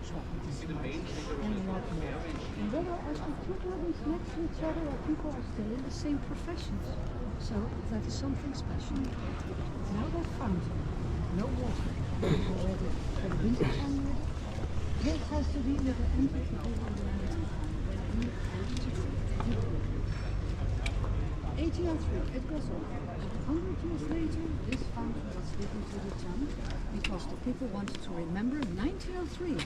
chocolate is nice, and a lot more. And then there are some two buildings next to each other where people are still in the same professions. So that is something special. Now that fountain, no water, already for the winter time ready. This has to be with the entrance of the 1803, it was over. 100 years later, this fountain was given to the town because the people wanted to remember 1903.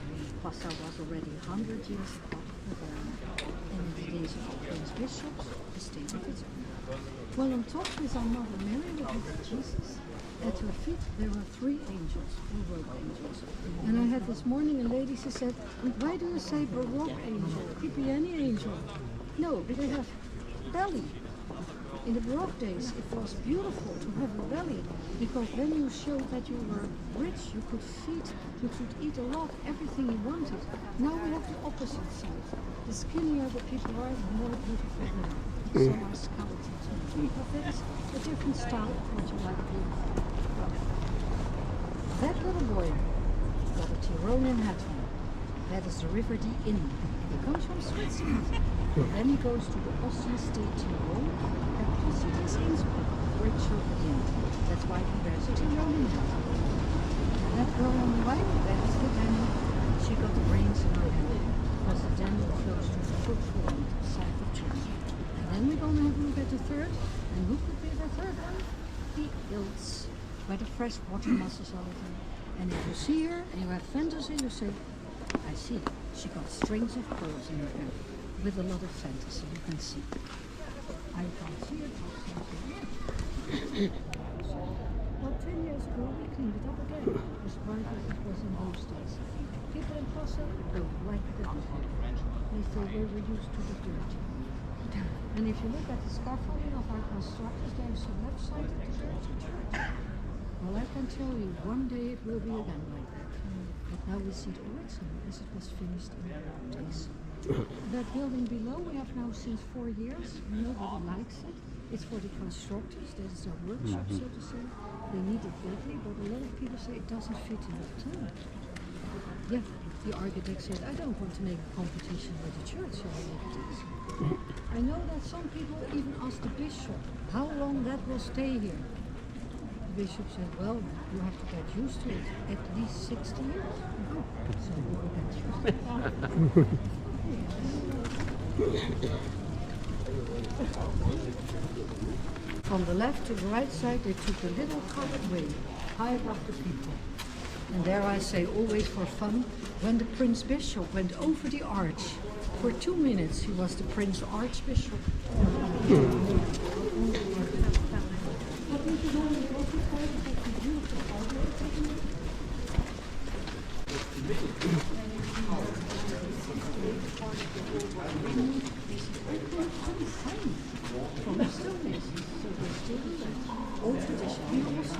Passau was already 100 years out of Bavaria, and in the days of the Prince Bishops, the state of its own. Well, on top is our Mother Mary with Jesus. At her feet there were 3 angels, Baroque angels. And I had this morning a lady, she said, why do you say Baroque angel? It could be any angel. No, but they have belly. In the Baroque days, it was beautiful to have a belly, because then you showed that you were rich, you could feed, you could eat a lot, everything you wanted. Now we have the opposite side. The skinnier the people are, the more beautiful they are. Some are skeletons. But that is a different style of what you like beautiful. That little boy got a Tyrolean hat on. That is the River the Inn. He comes from Switzerland. Then he goes to the Austrian state Tyrol, capital city is Innsbruck, where it showed the inn. That's why he wears a Tyrolean hat. That girl on the right, that is the Danube. She got the brains in her head, because the Danube flows to the Furtland, south of Germany. And then we're going to have a look at the third, and who could be the third one? The Ilz, where the fresh water mussels are living. And if you see her, and you have fantasy, you say, I see, she got strings of pearls in her hair, with a lot of fantasy, you can see. I can't see it, well, 10 years ago we cleaned it up again, as bright as it was in those days. People in Passau don't like the dirty. They say they were used to the dirty. And if you look at the scaffolding of our constructors, there is a left side of the dirty church. Well, I can tell you, one day it will be again like that. But now we see the original as it was finished in the old days. That building below we have now since 4 years. Nobody likes it. It's for the constructors. That is a workshop, so to say. They need it badly, but a lot of people say it doesn't fit in the town. Yeah, the architect said, I don't want to make a competition with the church, so I make it easy. I know that some people even ask the bishop how long that will stay here. The bishop said, well, you have to get used to it, at least 60 years. So we will get used to it. From the left to the right side, they took a little covered way, high above the people. And there I say, always for fun, when the Prince Bishop went over the arch, for 2 minutes he was the Prince Archbishop. Old tradition, here also.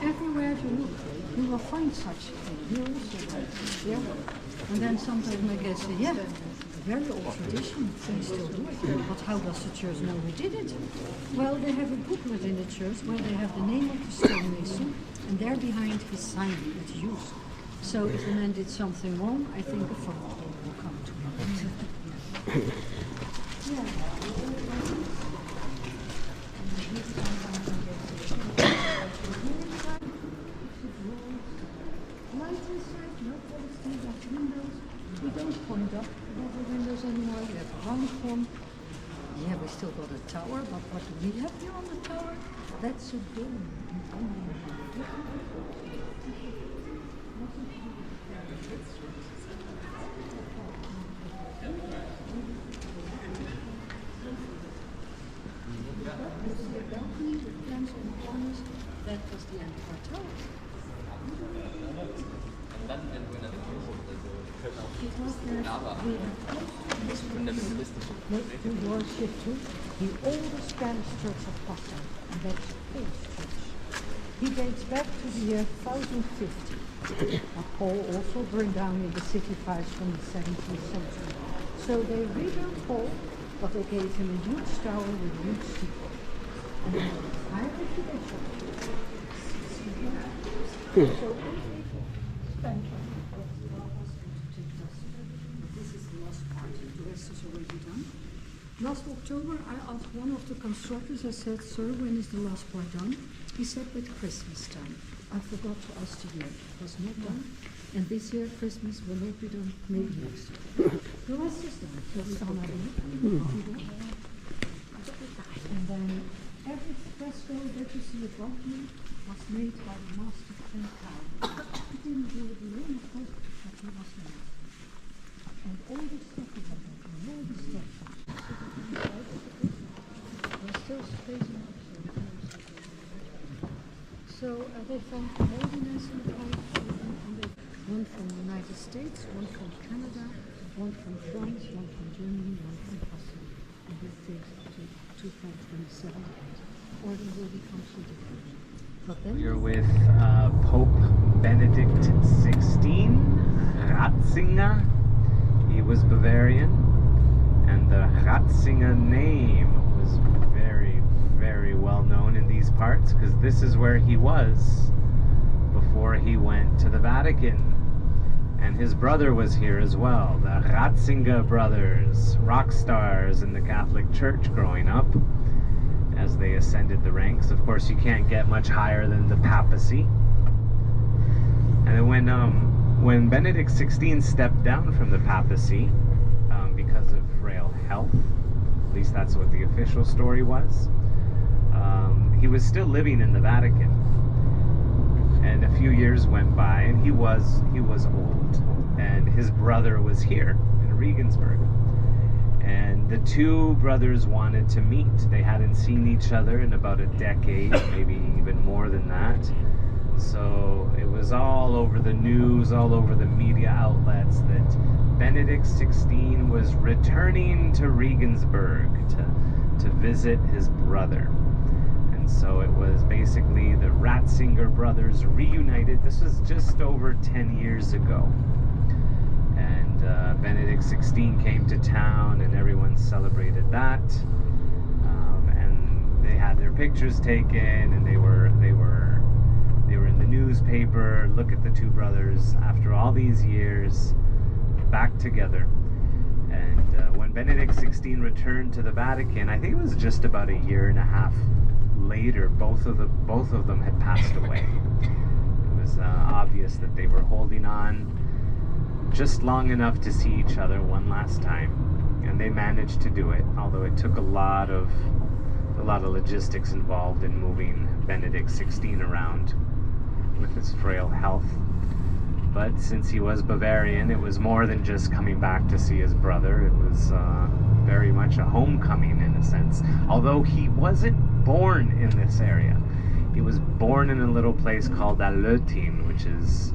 Everywhere you look, you will find such a thing. Here also, yeah. And then sometimes my guests say, yeah, very old tradition, they still do it. But how does the church know who did it? Well, they have a booklet in the church where they have the name of the stonemason, and there behind his sign that's used. So if the man did something wrong, I think a phone call will come to him. We don't point up above the windows anymore. We have a round form. Yeah, we still got a tower, but what do we have here on the tower? That's a dome. That was the end of our tower. It was there we worship to the oldest Spanish church of Passau, and that's Paul's church. He dates back to the year 1050. Paul also burned down in the city fires from the 17th century. So they rebuilt Paul, but they gave him a huge tower with a huge steeple. And then they hired the bishop. So Spanish rest is already done. Last October, I asked one of the constructors, I said, sir, when is the last part done? He said, with Christmas time. I forgot to ask the year. It was not done. And this year, Christmas will not be done, maybe next year. The rest is done. So we don't have any. And then every fresco that you see above me was made by the master and Carl. He didn't do it alone, of course, but he was the master. And all the stuff is on that, and all the stuff. We're still spacing up. So they found holiness in the one from the United States, one from Canada, one from France, one from Germany, one from Russia. And this takes to 2027, or they will become so different. But then you're with Pope Benedict XVI, Ratzinger. He was Bavarian, and the Ratzinger name was very, very well known in these parts because this is where he was before he went to the Vatican. And his brother was here as well, the Ratzinger brothers, rock stars in the Catholic Church growing up as they ascended the ranks. Of course, you can't get much higher than the papacy. And then when Benedict XVI stepped down from the papacy because of frail health, at least that's what the official story was, he was still living in the Vatican. And a few years went by, and he was old, and his brother was here in Regensbury. And the two brothers wanted to meet. They hadn't seen each other in about a decade, maybe even more than that. So it was all over the news, all over the media outlets that Benedict XVI was returning to Regensburg to visit his brother. And so it was basically the Ratzinger brothers reunited. This was just over 10 years ago. And Benedict XVI came to town, and everyone celebrated that. And they had their pictures taken, and they were in the newspaper. Look at the two brothers after all these years back together. And when Benedict XVI returned to the Vatican, I think it was just about a year and a half later, both of them had passed away. It was obvious that they were holding on just long enough to see each other one last time, and they managed to do it, although it took a lot of logistics involved in moving Benedict XVI around with his frail health. But since he was Bavarian, it was more than just coming back to see his brother. It was very much a homecoming in a sense, although he wasn't born in this area. He was born in a little place called Alötin, which is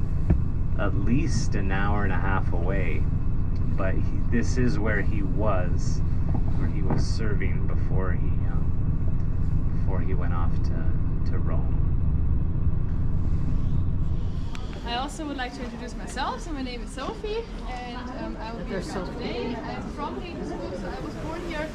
at least an hour and a half away. But this is where he was serving before he went off to Rome. I also would like to introduce myself. So my name is Sophie, and I will be your guide today. I'm from Regensburg, so I was born here,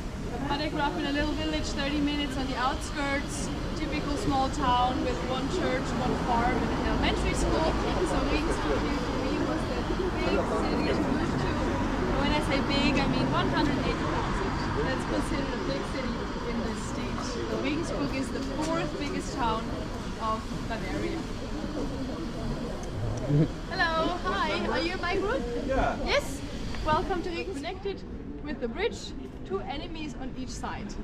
but I grew up in a little village 30 minutes on the outskirts, typical small town with one church, one farm, and an elementary school. So Regensburg here for me was the big city to move to. And when I say big, I mean 180,000. That's considered a big city in this state. So Regensburg is the fourth biggest town of Bavaria. Hello, hi, are you in my group? Yeah. Yes? Welcome to Regensburg. Connected with the bridge, two enemies on each side.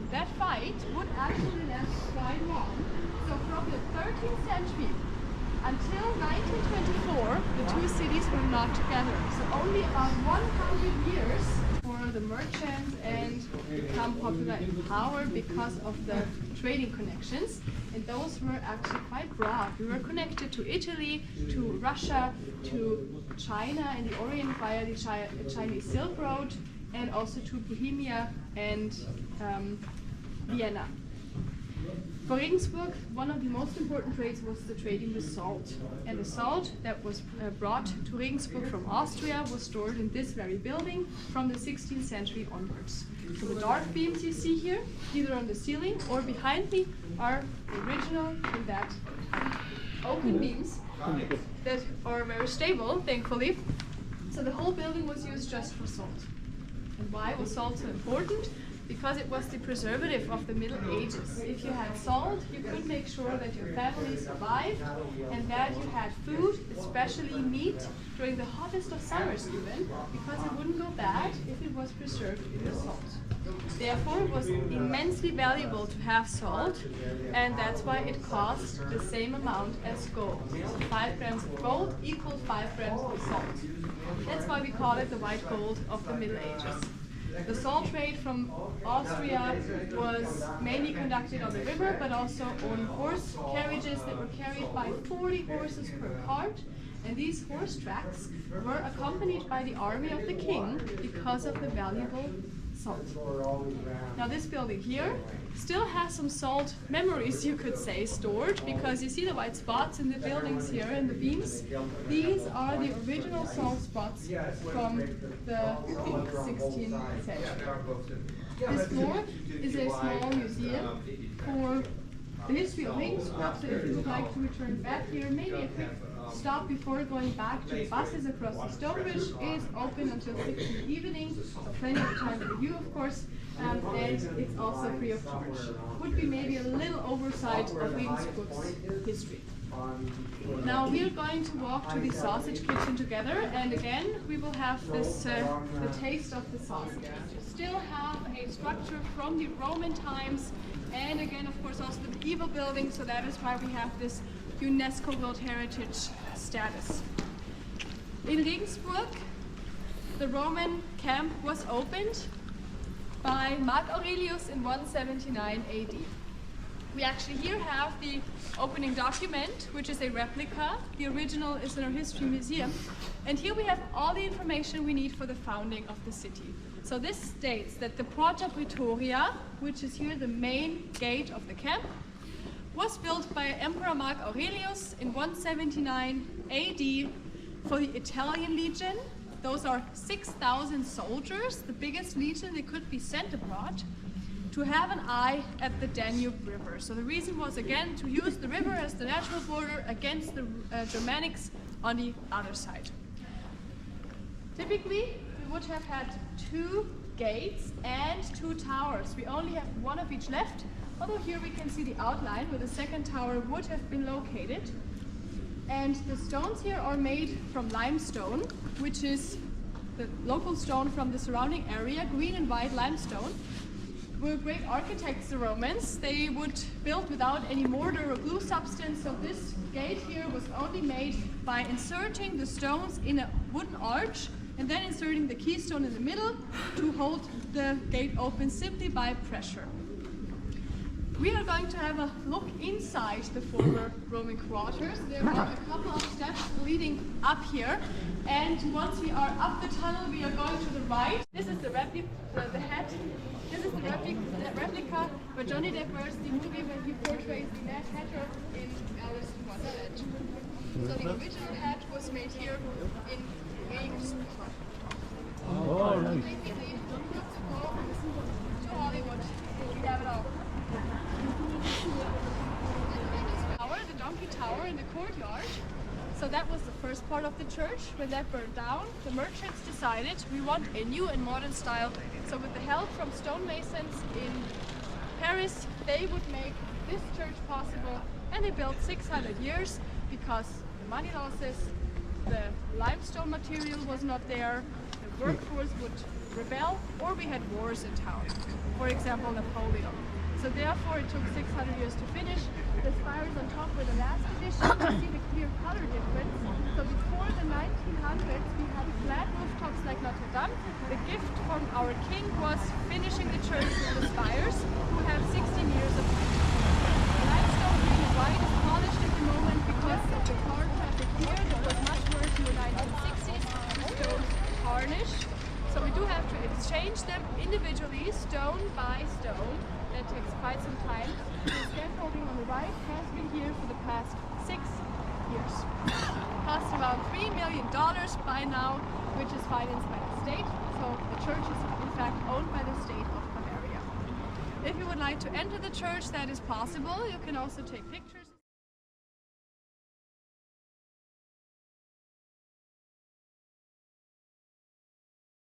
That fight would actually last quite long. So from the 13th century until 1924, the two cities were not together. So only about 100 years for the merchants and become popular in power because of the trading connections. And those were actually quite broad. We were connected to Italy, to Russia, to China in the Orient via the Chinese Silk Road, and also to Bohemia and Vienna. For Regensburg, one of the most important trades was the trading with salt. And the salt that was brought to Regensburg from Austria was stored in this very building from the 16th century onwards. So the dark beams you see here, either on the ceiling or behind me, are original in that oaken beams that are very stable, thankfully. So the whole building was used just for salt. And why was salt so important? Because it was the preservative of the Middle Ages. If you had salt, you could make sure that your family survived and that you had food, especially meat, during the hottest of summers even, because it wouldn't go bad if it was preserved in the salt. Therefore, it was immensely valuable to have salt, and that's why it cost the same amount as gold. So 5 grams of gold equals 5 grams of salt. That's why we call it the white gold of the Middle Ages. The salt trade from Austria was mainly conducted on the river, but also on horse carriages that were carried by 40 horses per cart. And these horse tracks were accompanied by the army of the king because of the valuable salt. Now this building here still has some salt memories, you could say, stored, because you see the white spots in the buildings here and the beams. These are the original salt spots from the 16th century. This floor is a small museum for the history of Regensburg, so if you would like to return back here, maybe a quick stop before going back to the buses across the stone bridge is open until 6 in the evening, so plenty of time for you, of course, and it's also free of charge. Would be maybe a little oversight of Regensburg's history. Now we are going to walk to the sausage kitchen together, and again we will have this the taste of the sausage. You still have a structure from the Roman times, and again of course also the medieval building, so that is why we have this UNESCO World Heritage status. In Regensburg, the Roman camp was opened by Mark Aurelius in 179 AD. We actually here have the opening document, which is a replica. The original is in our history museum. And here we have all the information we need for the founding of the city. So this states that the Porta Praetoria, which is here the main gate of the camp, was built by Emperor Mark Aurelius in 179 AD for the Italian legion. Those are 6,000 soldiers, the biggest legion that could be sent abroad, to have an eye at the Danube River. So the reason was, again, to use the river as the natural border against the Germanics on the other side. Typically, we would have had 2 gates and 2 towers. We only have 1 of each left, although here we can see the outline where the second tower would have been located. And the stones here are made from limestone, which is the local stone from the surrounding area, green and white limestone. Were great architects, the Romans. They would build without any mortar or glue substance, so this gate here was only made by inserting the stones in a wooden arch and then inserting the keystone in the middle to hold the gate open simply by pressure. We are going to have a look inside the former Roman quarters. There are a couple of steps leading up here, and once we are up the tunnel, we are going to the right. This is the replica where Johnny Depp wears the movie when he portrays the Mad Hatter in Alice in Wonderland. So the original hat was made here in Regensbury. Oh, right. Basically, to Hollywood. We have it all. The donkey tower in the courtyard. So that was the first part of the church. When that burned down, the merchants decided we want a new and modern style. So with the help from stonemasons in Paris, they would make this church possible, and they built 600 years because the money losses, the limestone material was not there, the workforce would rebel, or we had wars in town. For example, Napoleon. So therefore it took 600 years to finish. The spires on top were the last addition. You see the clear color difference. So before the 1900s we had flat rooftops like Notre Dame. The gift from our king was finishing the church with the spires, who have 16 years of age. The limestone green and white is polished at the moment because of the car traffic here that was much worse in the 1960s. The stones tarnished. So we do have to exchange them individually, stone by stone. That takes quite some time. The scaffolding on the right has been here for the past 6 years. Cost around $3 million by now, which is financed by the state. So the church is in fact owned by the state of Bavaria. If you would like to enter the church, that is possible. You can also take pictures.